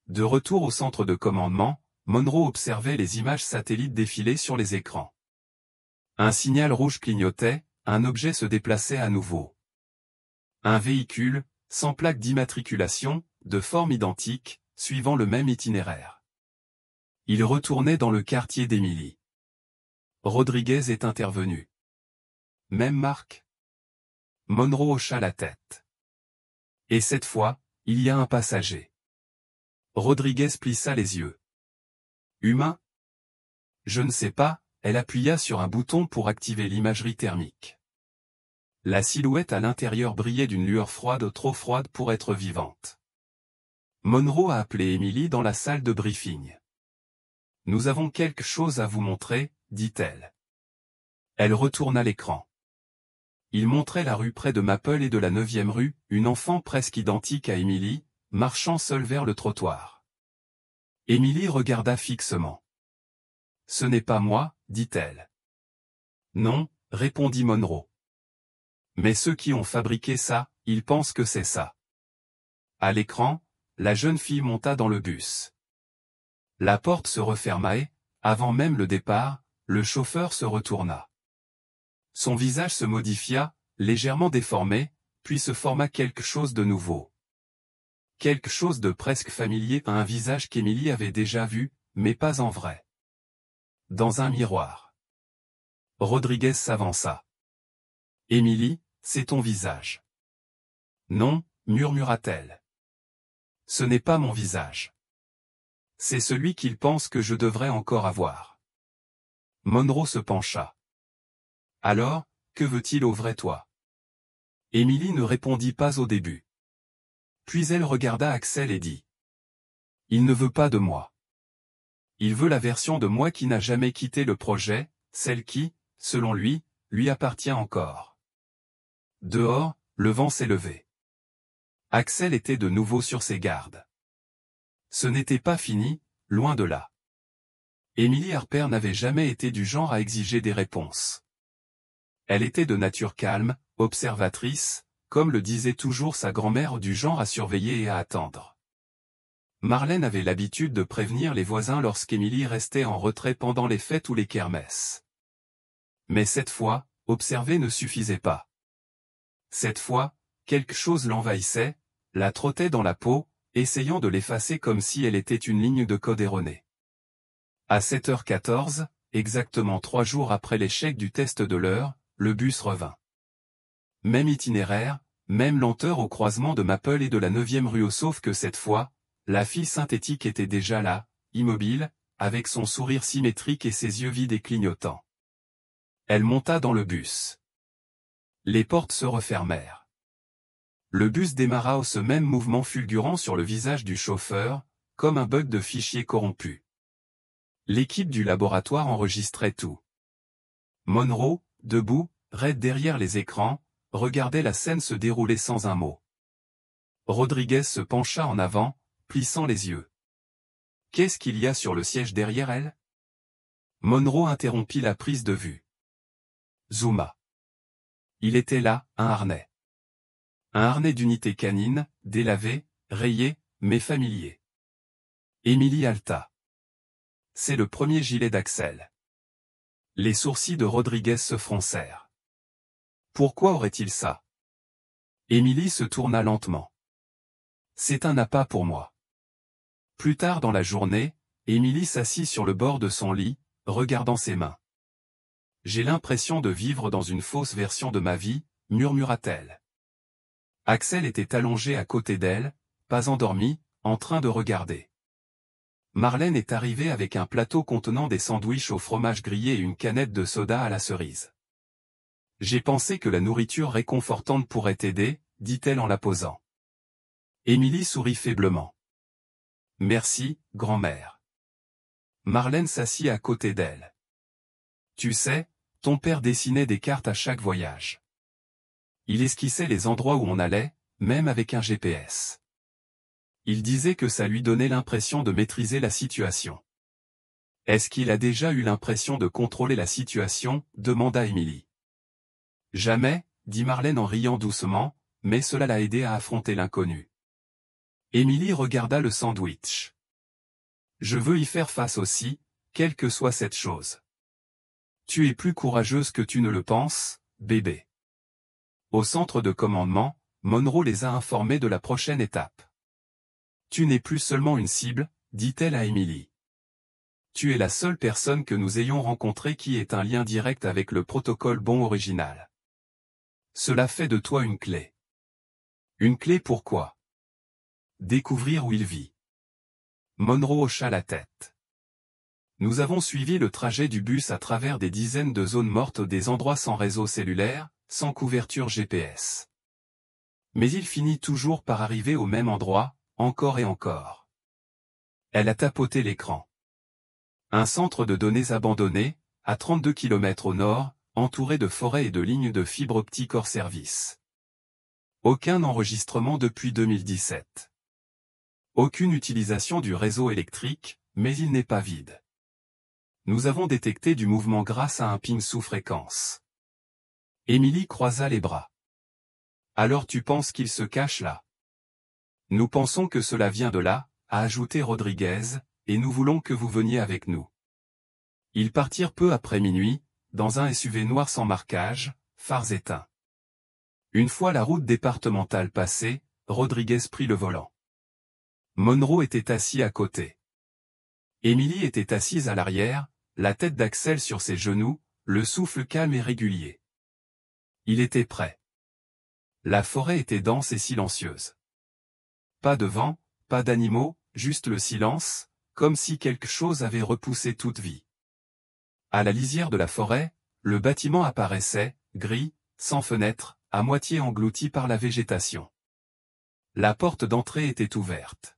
De retour au centre de commandement, Monroe observait les images satellites défiler sur les écrans. Un signal rouge clignotait, un objet se déplaçait à nouveau. Un véhicule, sans plaque d'immatriculation, de forme identique, suivant le même itinéraire. Il retournait dans le quartier d'Émilie. Rodriguez est intervenu. Même marque? Monroe hocha la tête. Et cette fois, il y a un passager. Rodriguez plissa les yeux. Humain? Je ne sais pas, elle appuya sur un bouton pour activer l'imagerie thermique. La silhouette à l'intérieur brillait d'une lueur froide, trop froide pour être vivante. Monroe a appelé Émilie dans la salle de briefing. Nous avons quelque chose à vous montrer, dit-elle. Elle retourna l'écran. Il montrait la rue près de Maple et de la 9e rue, une enfant presque identique à Émilie, marchant seule vers le trottoir. Émilie regarda fixement. Ce n'est pas moi, dit-elle. Non, répondit Monroe. Mais ceux qui ont fabriqué ça, ils pensent que c'est ça. À l'écran, la jeune fille monta dans le bus. La porte se referma et, avant même le départ, le chauffeur se retourna. Son visage se modifia, légèrement déformé, puis se forma quelque chose de nouveau. Quelque chose de presque familier à un visage qu'Émilie avait déjà vu, mais pas en vrai. Dans un miroir. Rodriguez s'avança. Émilie, c'est ton visage. Non, murmura-t-elle. Ce n'est pas mon visage. C'est celui qu'il pense que je devrais encore avoir. Monroe se pencha. Alors, que veut-il au vrai toi? Émilie ne répondit pas au début. Puis elle regarda Axel et dit. Il ne veut pas de moi. Il veut la version de moi qui n'a jamais quitté le projet, celle qui, selon lui, lui appartient encore. Dehors, le vent s'élevait. Axel était de nouveau sur ses gardes. Ce n'était pas fini, loin de là. Emily Harper n'avait jamais été du genre à exiger des réponses. Elle était de nature calme, observatrice, comme le disait toujours sa grand-mère, du genre à surveiller et à attendre. Marlène avait l'habitude de prévenir les voisins lorsqu'Emily restait en retrait pendant les fêtes ou les kermesses. Mais cette fois, observer ne suffisait pas. Cette fois, quelque chose l'envahissait, la trottait dans la peau, essayant de l'effacer comme si elle était une ligne de code erronée. À 7h14, exactement 3 jours après l'échec du test de l'heure, le bus revint. Même itinéraire, même lenteur au croisement de Maple et de la 9e rue, sauf que cette fois, la fille synthétique était déjà là, immobile, avec son sourire symétrique et ses yeux vides et clignotants. Elle monta dans le bus. Les portes se refermèrent. Le bus démarra au ce même mouvement fulgurant sur le visage du chauffeur, comme un bug de fichier corrompu. L'équipe du laboratoire enregistrait tout. Monroe, debout, raide derrière les écrans, regardait la scène se dérouler sans un mot. Rodriguez se pencha en avant, plissant les yeux. « Qu'est-ce qu'il y a sur le siège derrière elle ?» Monroe interrompit la prise de vue. Zooma. Il était là, un harnais. Un harnais d'unité canine, délavé, rayé, mais familier. Emily halta. C'est le premier gilet d'Axel. Les sourcils de Rodriguez se froncèrent. Pourquoi aurait-il ça? Emily se tourna lentement. C'est un appât pour moi. Plus tard dans la journée, Emily s'assit sur le bord de son lit, regardant ses mains. J'ai l'impression de vivre dans une fausse version de ma vie, murmura-t-elle. Axel était allongé à côté d'elle, pas endormi, en train de regarder. Marlène est arrivée avec un plateau contenant des sandwichs au fromage grillé et une canette de soda à la cerise. J'ai pensé que la nourriture réconfortante pourrait t'aider, dit-elle en la posant. Emily sourit faiblement. Merci, grand-mère. Marlène s'assit à côté d'elle. Tu sais, ton père dessinait des cartes à chaque voyage. Il esquissait les endroits où on allait, même avec un GPS. Il disait que ça lui donnait l'impression de maîtriser la situation. Est-ce qu'il a déjà eu l'impression de contrôler la situation, demanda Emily. Jamais, dit Marlène en riant doucement, mais cela l'a aidé à affronter l'inconnu. Emily regarda le sandwich. Je veux y faire face aussi, quelle que soit cette chose. Tu es plus courageuse que tu ne le penses, bébé. Au centre de commandement, Monroe les a informés de la prochaine étape. Tu n'es plus seulement une cible, dit-elle à Emily. Tu es la seule personne que nous ayons rencontrée qui ait un lien direct avec le protocole bon original. Cela fait de toi une clé. Une clé pourquoi? Découvrir où il vit. Monroe hocha la tête. Nous avons suivi le trajet du bus à travers des dizaines de zones mortes, des endroits sans réseau cellulaire, sans couverture GPS. Mais il finit toujours par arriver au même endroit, encore et encore. Elle a tapoté l'écran. Un centre de données abandonné, à 32 km au nord, entouré de forêts et de lignes de fibre optique hors service. Aucun enregistrement depuis 2017. Aucune utilisation du réseau électrique, mais il n'est pas vide. Nous avons détecté du mouvement grâce à un ping sous fréquence. Emily croisa les bras. Alors tu penses qu'il se cache là? Nous pensons que cela vient de là, a ajouté Rodriguez, et nous voulons que vous veniez avec nous. Ils partirent peu après minuit, dans un SUV noir sans marquage, phares éteints. Une fois la route départementale passée, Rodriguez prit le volant. Monroe était assis à côté. Emily était assise à l'arrière, la tête d'Axel sur ses genoux, le souffle calme et régulier. Il était prêt. La forêt était dense et silencieuse. Pas de vent, pas d'animaux, juste le silence, comme si quelque chose avait repoussé toute vie. À la lisière de la forêt, le bâtiment apparaissait, gris, sans fenêtre, à moitié englouti par la végétation. La porte d'entrée était ouverte.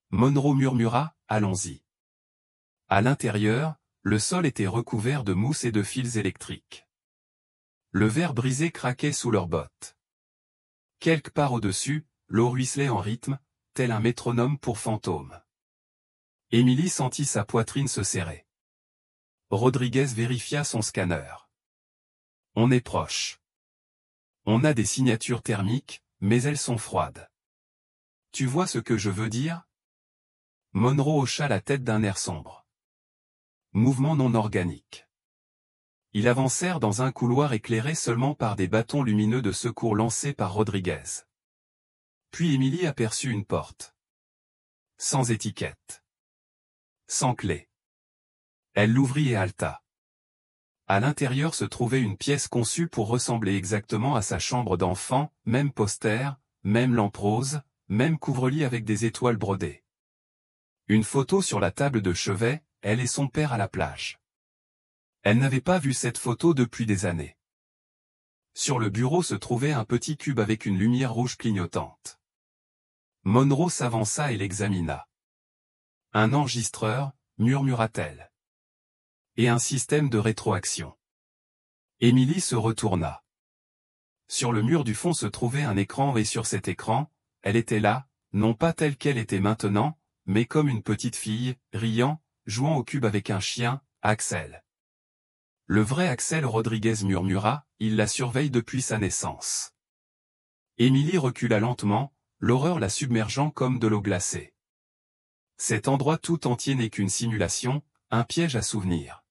Monroe murmura, « Allons-y ». À l'intérieur, le sol était recouvert de mousse et de fils électriques. Le verre brisé craquait sous leurs bottes. Quelque part au-dessus, l'eau ruisselait en rythme, tel un métronome pour fantôme. Émilie sentit sa poitrine se serrer. Rodriguez vérifia son scanner. On est proche. On a des signatures thermiques, mais elles sont froides. Tu vois ce que je veux dire? Monroe hocha la tête d'un air sombre. Mouvement non organique. Ils avancèrent dans un couloir éclairé seulement par des bâtons lumineux de secours lancés par Rodriguez. Puis Émilie aperçut une porte. Sans étiquette. Sans clé. Elle l'ouvrit et halta. À l'intérieur se trouvait une pièce conçue pour ressembler exactement à sa chambre d'enfant, même poster, même lampe rose, même couvre-lit avec des étoiles brodées. Une photo sur la table de chevet, elle et son père à la plage. Elle n'avait pas vu cette photo depuis des années. Sur le bureau se trouvait un petit cube avec une lumière rouge clignotante. Monroe s'avança et l'examina. Un enregistreur, murmura-t-elle. Et un système de rétroaction. Émilie se retourna. Sur le mur du fond se trouvait un écran et sur cet écran, elle était là, non pas telle qu'elle était maintenant, mais comme une petite fille, riant, jouant au cube avec un chien, Axel. Le vrai Axel Rodriguez murmura, il la surveille depuis sa naissance. Émilie recula lentement, l'horreur la submergeant comme de l'eau glacée. Cet endroit tout entier n'est qu'une simulation, un piège à souvenirs.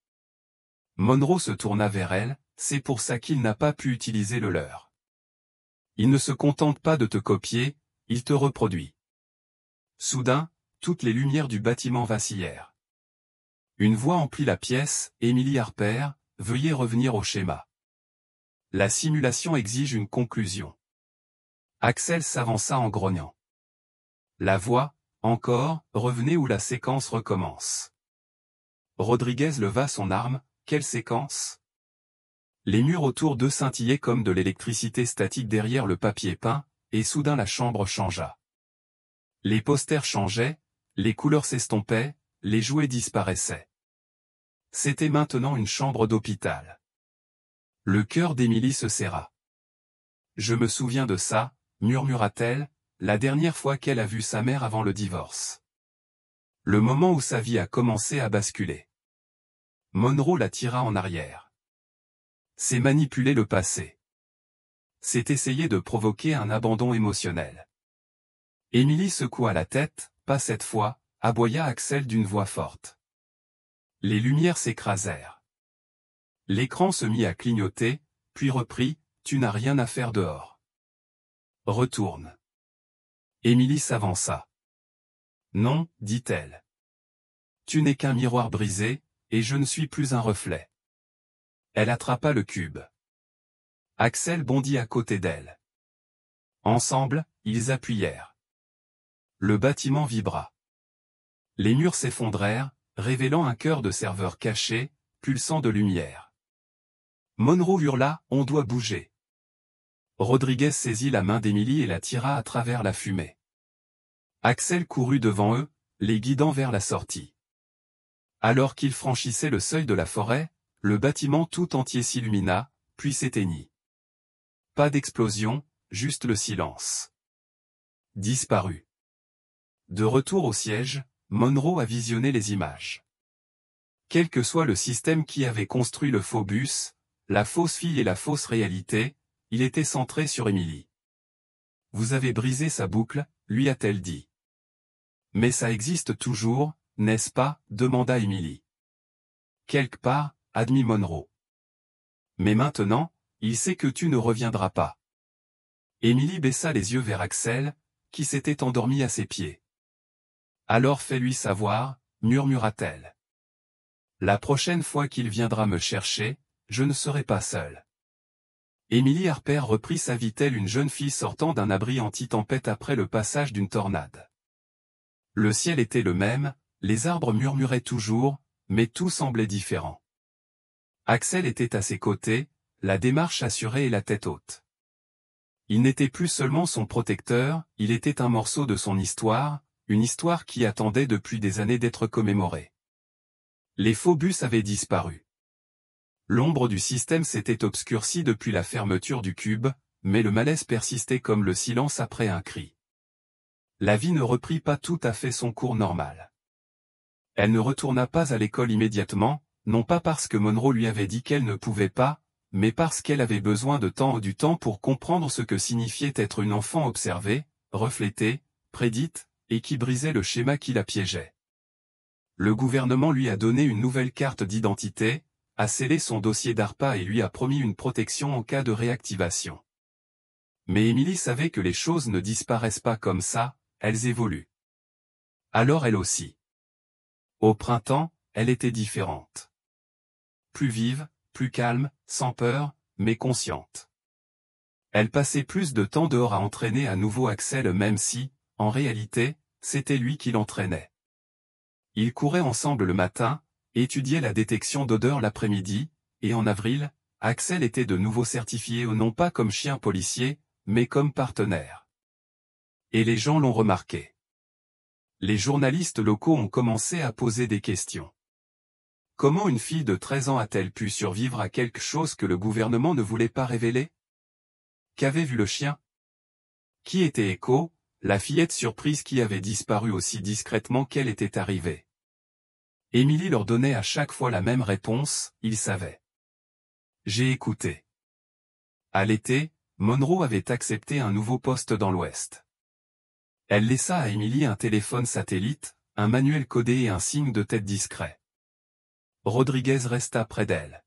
Monroe se tourna vers elle, c'est pour ça qu'il n'a pas pu utiliser le leur. Il ne se contente pas de te copier, il te reproduit. Soudain, toutes les lumières du bâtiment vacillèrent. Une voix emplit la pièce, Emily Harper, veuillez revenir au schéma. La simulation exige une conclusion. Axel s'avança en grognant. La voix, encore, revenez ou la séquence recommence. Rodriguez leva son arme, quelle séquence? Les murs autour d'eux scintillaient comme de l'électricité statique derrière le papier peint, et soudain la chambre changea. Les posters changeaient, les couleurs s'estompaient, les jouets disparaissaient. C'était maintenant une chambre d'hôpital. Le cœur d'Émilie se serra. Je me souviens de ça, murmura-t-elle, la dernière fois qu'elle a vu sa mère avant le divorce. Le moment où sa vie a commencé à basculer. Monroe la tira en arrière. C'est manipuler le passé. C'est essayer de provoquer un abandon émotionnel. Émilie secoua la tête, pas cette fois, aboya Axel d'une voix forte. Les lumières s'écrasèrent. L'écran se mit à clignoter, puis reprit, tu n'as rien à faire dehors. Retourne. Émilie s'avança. Non, dit-elle. Tu n'es qu'un miroir brisé, et je ne suis plus un reflet. Elle attrapa le cube. Axel bondit à côté d'elle. Ensemble, ils appuyèrent. Le bâtiment vibra. Les murs s'effondrèrent, révélant un cœur de serveur caché, pulsant de lumière. Monroe hurla, on doit bouger. Rodriguez saisit la main d'Émilie et la tira à travers la fumée. Axel courut devant eux, les guidant vers la sortie. Alors qu'ils franchissaient le seuil de la forêt, le bâtiment tout entier s'illumina, puis s'éteignit. Pas d'explosion, juste le silence. Disparu. De retour au siège, Monroe a visionné les images. Quel que soit le système qui avait construit le faux bus, la fausse fille et la fausse réalité, il était centré sur Émilie. Vous avez brisé sa boucle, lui a-t-elle dit. Mais ça existe toujours, n'est-ce pas, demanda Émilie. Quelque part, admit Monroe. Mais maintenant, il sait que tu ne reviendras pas. Émilie baissa les yeux vers Axel, qui s'était endormi à ses pieds. Alors fais-lui savoir, murmura-t-elle. La prochaine fois qu'il viendra me chercher, je ne serai pas seule. Émilie Harper reprit sa vie telle une jeune fille sortant d'un abri anti-tempête après le passage d'une tornade. Le ciel était le même, les arbres murmuraient toujours, mais tout semblait différent. Axel était à ses côtés, la démarche assurée et la tête haute. Il n'était plus seulement son protecteur, il était un morceau de son histoire, une histoire qui attendait depuis des années d'être commémorée. Les faux bus avaient disparu. L'ombre du système s'était obscurcie depuis la fermeture du cube, mais le malaise persistait comme le silence après un cri. La vie ne reprit pas tout à fait son cours normal. Elle ne retourna pas à l'école immédiatement, non pas parce que Monroe lui avait dit qu'elle ne pouvait pas, mais parce qu'elle avait besoin de du temps pour comprendre ce que signifiait être une enfant observée, reflétée, prédite, et qui brisait le schéma qui la piégeait. Le gouvernement lui a donné une nouvelle carte d'identité, a scellé son dossier d'ARPA et lui a promis une protection en cas de réactivation. Mais Emily savait que les choses ne disparaissent pas comme ça, elles évoluent. Alors elle aussi. Au printemps, elle était différente. Plus vive, plus calme, sans peur, mais consciente. Elle passait plus de temps dehors à entraîner à nouveau Axel même si, en réalité, c'était lui qui l'entraînait. Ils couraient ensemble le matin, étudiaient la détection d'odeurs l'après-midi, et en avril, Axel était de nouveau certifié non pas comme chien policier, mais comme partenaire. Et les gens l'ont remarqué. Les journalistes locaux ont commencé à poser des questions. Comment une fille de 13 ans a-t-elle pu survivre à quelque chose que le gouvernement ne voulait pas révéler? Qu'avait vu le chien? Qui était Echo, la fillette surprise qui avait disparu aussi discrètement qu'elle était arrivée? Emily leur donnait à chaque fois la même réponse, ils savaient. J'ai écouté. À l'été, Monroe avait accepté un nouveau poste dans l'Ouest. Elle laissa à Emily un téléphone satellite, un manuel codé et un signe de tête discret. Rodriguez resta près d'elle.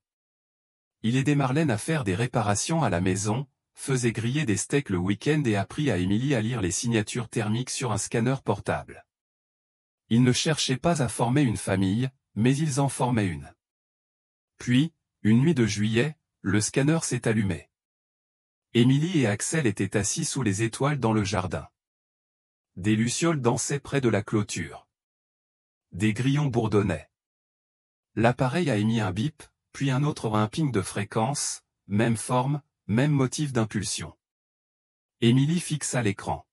Il aidait Marlène à faire des réparations à la maison, faisait griller des steaks le week-end et apprit à Emily à lire les signatures thermiques sur un scanner portable. Ils ne cherchaient pas à former une famille, mais ils en formaient une. Puis, une nuit de juillet, le scanner s'est allumé. Emily et Axel étaient assis sous les étoiles dans le jardin. Des lucioles dansaient près de la clôture. Des grillons bourdonnaient. L'appareil a émis un bip, puis un autre un ping de fréquence, même forme, même motif d'impulsion. Emily fixa l'écran.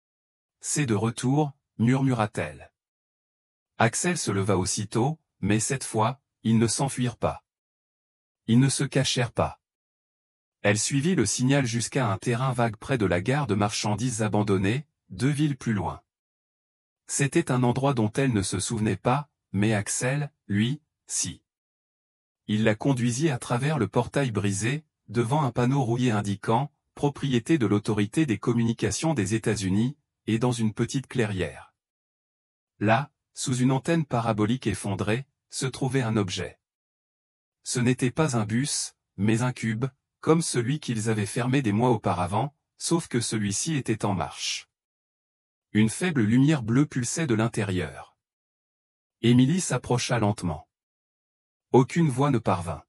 « C'est de retour », murmura-t-elle. Axel se leva aussitôt, mais cette fois, ils ne s'enfuirent pas. Ils ne se cachèrent pas. Elle suivit le signal jusqu'à un terrain vague près de la gare de marchandises abandonnée, 2 villes plus loin. C'était un endroit dont elle ne se souvenait pas, mais Axel, lui, si. Il la conduisit à travers le portail brisé, devant un panneau rouillé indiquant « Propriété de l'autorité des communications des États-Unis » et dans une petite clairière. Là, sous une antenne parabolique effondrée, se trouvait un objet. Ce n'était pas un bus, mais un cube, comme celui qu'ils avaient fermé des mois auparavant, sauf que celui-ci était en marche. Une faible lumière bleue pulsait de l'intérieur. Emily s'approcha lentement. Aucune voix ne parvint.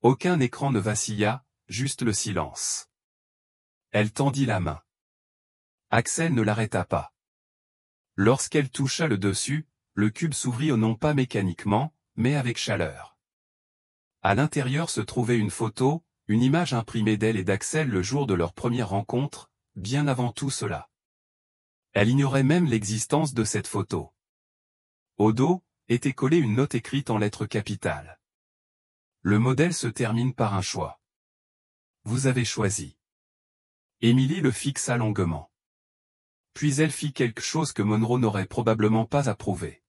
Aucun écran ne vacilla, juste le silence. Elle tendit la main. Axel ne l'arrêta pas. Lorsqu'elle toucha le dessus, le cube s'ouvrit non pas mécaniquement, mais avec chaleur. À l'intérieur se trouvait une photo, une image imprimée d'elle et d'Axel le jour de leur première rencontre, bien avant tout cela. Elle ignorait même l'existence de cette photo. Au dos, était collée une note écrite en lettres capitales. Le modèle se termine par un choix. Vous avez choisi. Emily le fixa longuement. Puis elle fit quelque chose que Monroe n'aurait probablement pas approuvé.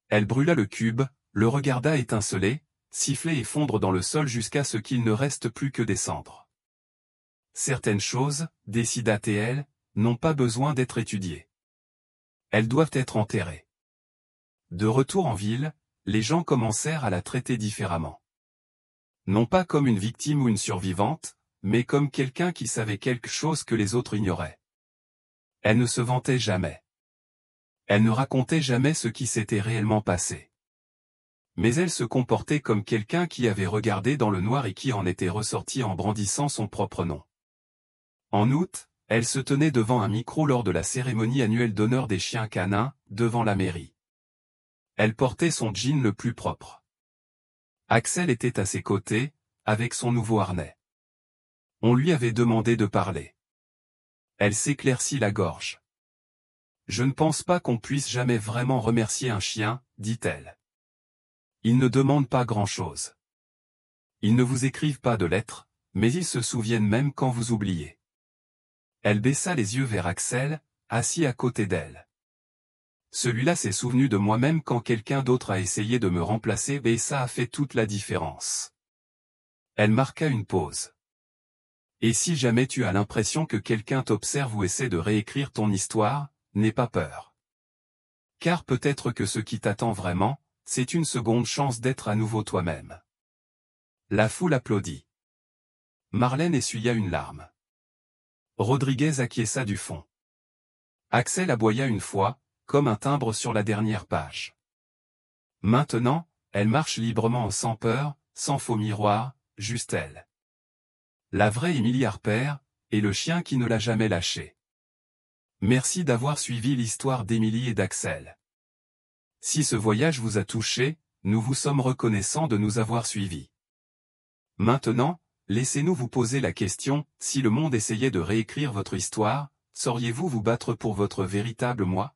Elle brûla le cube, le regarda étinceler, siffler et fondre dans le sol jusqu'à ce qu'il ne reste plus que des cendres. Certaines choses, décida-t-elle, n'ont pas besoin d'être étudiées. Elles doivent être enterrées. De retour en ville, les gens commencèrent à la traiter différemment. Non pas comme une victime ou une survivante, mais comme quelqu'un qui savait quelque chose que les autres ignoraient. Elle ne se vantait jamais. Elle ne racontait jamais ce qui s'était réellement passé. Mais elle se comportait comme quelqu'un qui avait regardé dans le noir et qui en était ressorti en brandissant son propre nom. En août, elle se tenait devant un micro lors de la cérémonie annuelle d'honneur des chiens canins, devant la mairie. Elle portait son jean le plus propre. Axel était à ses côtés, avec son nouveau harnais. On lui avait demandé de parler. Elle s'éclaircit la gorge. « Je ne pense pas qu'on puisse jamais vraiment remercier un chien, dit-elle. Il ne demande pas grand-chose. Ils ne vous écrivent pas de lettres, mais ils se souviennent même quand vous oubliez. Elle baissa les yeux vers Axel, assis à côté d'elle. Celui-là s'est souvenu de moi même quand quelqu'un d'autre a essayé de me remplacer et ça a fait toute la différence. Elle marqua une pause. Et si jamais tu as l'impression que quelqu'un t'observe ou essaie de réécrire ton histoire, n'aie pas peur. Car peut-être que ce qui t'attend vraiment, c'est une seconde chance d'être à nouveau toi-même. La foule applaudit. Marlène essuya une larme. Rodriguez acquiesça du fond. Axel aboya une fois, comme un timbre sur la dernière page. Maintenant, elle marche librement sans peur, sans faux miroir, juste elle. La vraie Émilie Harper, et le chien qui ne l'a jamais lâchée. Merci d'avoir suivi l'histoire d'Émilie et d'Axel. Si ce voyage vous a touché, nous vous sommes reconnaissants de nous avoir suivis. Maintenant, laissez-nous vous poser la question, si le monde essayait de réécrire votre histoire, sauriez-vous vous battre pour votre véritable moi ?